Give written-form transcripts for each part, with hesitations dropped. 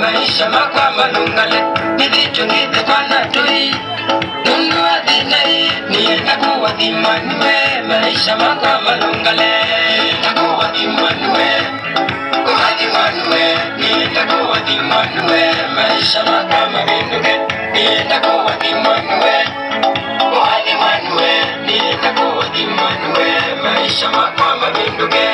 Maisha makwa malungale nilichongite kwa natui nunua dinai nienda kuwa dimanwe maisha makwa malungale nitakuwa dimanwe kuwa dimanwe nienda kuwa dimanwe maisha makwa mabenduke nienda kuwa dimanwe kuwa dimanwe nienda kuwa dimanwe maisha makwa mabenduke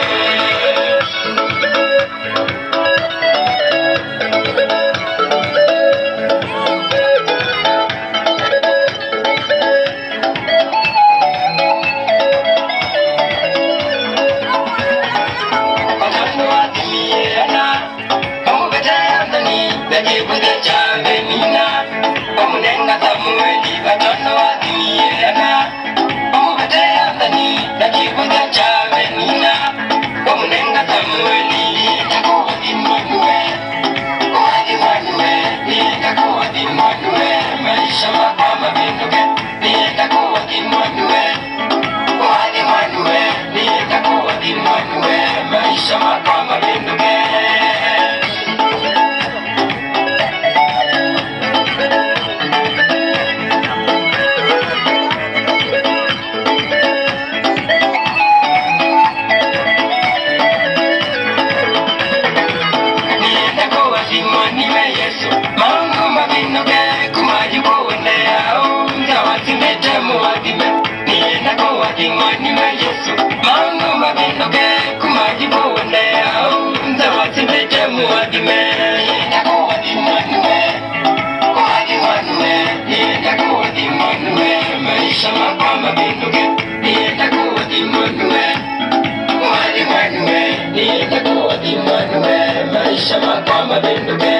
Maisha makwa mabenduke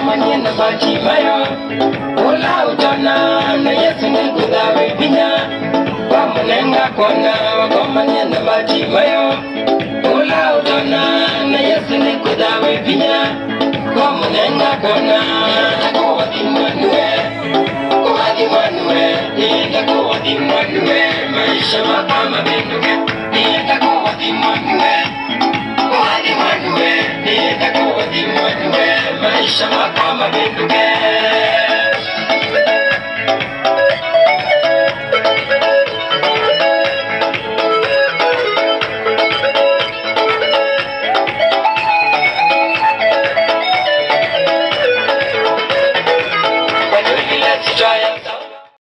Manyena bachi mayo Ola utona na yesu nikudawe binya Wamunenga kona Wakomanyena bachi mayo Ola utona na yesu nikudawe binya Wamunenga kona Nitakuwa dimanwe Kuwa dimanwe Nitakuwa dimanwe Maisha makwa mabenduke Nitakuwa dimanwe Kuwa dimanwe Nitakuwa dimanwe Maisha makwa mabenduke